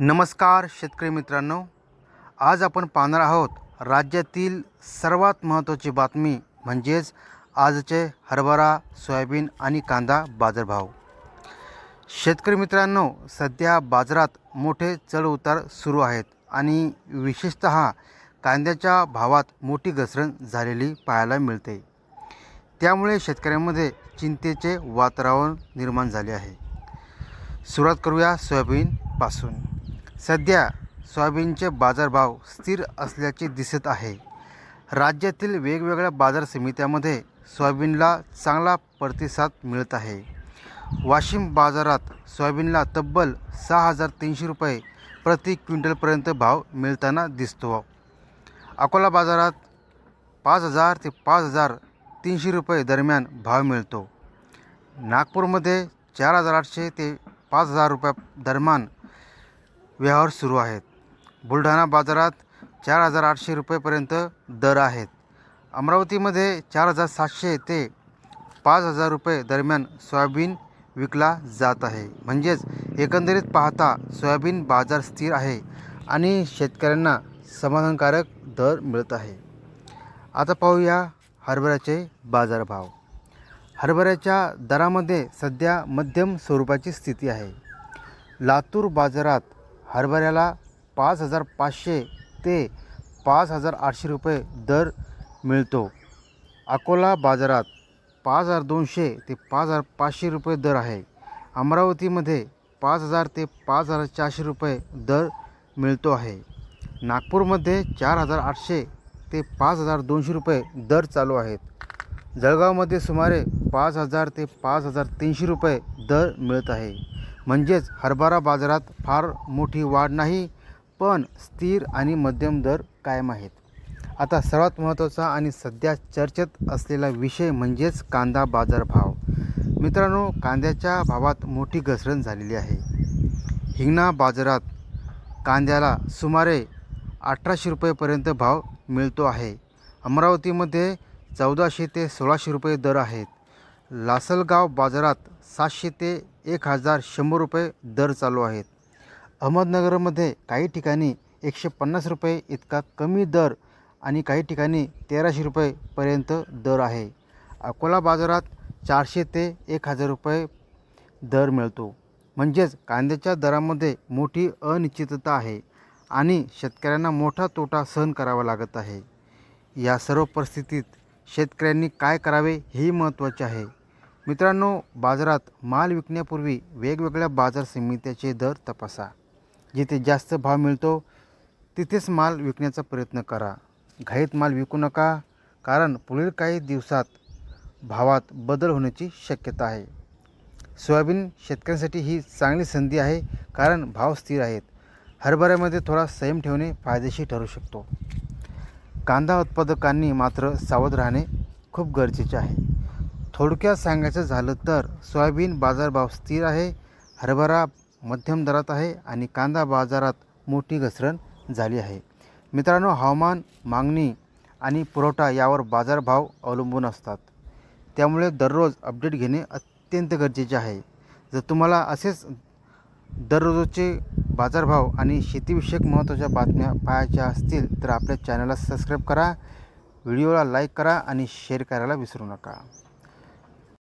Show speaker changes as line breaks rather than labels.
नमस्कार शेतकरी मित्रांनो, आज आपण पाहणार आहोत राज्यातील सर्वात महत्त्वाची बातमी म्हणजेच आजचे हरभरा, सोयाबीन आणि कांदा बाजारभाव। शेतकरी मित्रांनो, सध्या बाजारात मोठे चढ-उतार सुरू आहेत आणि विशेषतः कांद्याच्या भावात मोठी घसरण झालेली पाहायला मिळते। त्यामुळे शेतकऱ्यांमध्ये चिंतेचे वातावरण निर्माण झाले आहे। सुरुवात करूया सोयाबीन पासून। सध्या सोयाबीनचे बाजारभाव स्थिर असल्याचे दिसत आहे। राज्यातील वेगवेगळ्या बाजार समित्यांमध्ये सोयाबीनला चांगला प्रतिसाद मिळत आहे। वाशिम बाजारात सोयाबीनला तब्बल 6,300 रुपये प्रति क्विंटलपर्यंत भाव मिळताना दिसतो। अकोला बाजारात 5,000 ते 5,300 रुपये दरम्यान भाव मिळतो। नागपूरमध्ये 4,800 ते 5,000 रुपये दरम्यान व्यवहार सुरू आहेत। बुलढाणा बाजारात 4,800 रुपयेपर्यंत दर आहेत। अमरावतीमध्ये 4,700 ते 5,000 रुपये दरम्यान सोयाबीन विकला जात आहे। म्हणजेच एकंदरीत पाहता सोयाबीन बाजार स्थिर आहे आणि शेतकऱ्यांना समाधानकारक दर मिळत आहे। आता पाहूया हरभऱ्याचे बाजारभाव। हरभऱ्याच्या दरामध्ये सध्या मध्यम स्वरूपाची स्थिती आहे। लातूर बाजारात हरभऱ्याला 5,500 ते 5,800 रुपये दर मिळतो। अकोला बाजारात 5,200 ते 5,500 रुपये दर आहे। अमरावतीमध्ये 5,000 ते 5,400 रुपये दर मिळतो आहे। नागपूरमध्ये 4,800 ते 5,200 रुपये दर चालू आहेत। जळगावमध्ये सुमारे 5,000 ते 5,300 रुपये दर मिळत आहे। म्हणजेच हरभरा बाजारात फार मोठी वाढ नाही, पण स्थिर आणि मध्यम दर कायम आहेत। आता सर्वात महत्त्वाचा आणि सध्या चर्चेत असलेला विषय म्हणजेच कांदा बाजारभाव। मित्रांनो, कांद्याच्या भावात मोठी घसरण झालेली आहे। हिंगणा बाजारात कांद्याला सुमारे 1,800 रुपयेपर्यंत भाव मिळतो आहे। अमरावतीमध्ये 1,400 ते 1,600 रुपये दर आहेत। लासलगाव बाजारात 700 ते 1,100 रुपये दर चालू आहेत। अहमदनगरमध्ये काही ठिकाणी 150 रुपये इतका कमी दर आणि काही ठिकाणी 1,300 रुपयेपर्यंत दर आहे। अकोला बाजारात 400 ते 1,000 रुपये दर मिळतो। म्हणजेच कांद्याच्या दरामध्ये मोठी अनिश्चितता आहे आणि शेतकऱ्यांना मोठा तोटा सहन करावा लागत आहे। या सर्व परिस्थितीत शेतकऱ्यांनी काय करावे हेही महत्त्वाचे आहे। मित्रांनो, बाजारात माल विकण्यापूर्वी वेगवेगळ्या बाजार समित्याचे दर तपासा। जिथे जास्त भाव मिळतो तिथेच माल विकण्याचा प्रयत्न करा। घाईत माल विकू नका, कारण पुढील काही दिवसात भावात बदल होण्याची शक्यता आहे। सोयाबीन शेतकऱ्यांसाठी ही चांगली संधी आहे, कारण भाव स्थिर आहेत। हरभऱ्यामध्ये थोडा संयम ठेवणे फायदेशीर ठरू शकतो। कांदा उत्पादकांनी मात्र सावध राहणे खूप गरजेचे आहे। थोडक्यात सांगायचं झालं तर सोयाबीन बाजारभाव स्थिर आहे, हरभरा मध्यम दरात आहे आणि कांदा बाजारात मोठी घसरण झाली आहे। मित्रांनो, हवामान, मागणी आणि पुरवठा यावर बाजारभाव अवलंबून असतात। त्यामुळे दररोज अपडेट घेणे अत्यंत गरजेचे आहे। जर तुम्हाला असेच दररोजचे बाजारभाव आणि शेतीविषयक महत्त्वाच्या बातम्या पाहायच्या असतील तर आपल्या चॅनलला सबस्क्राईब करा, व्हिडिओला लाईक करा आणि शेअर करायला विसरू नका।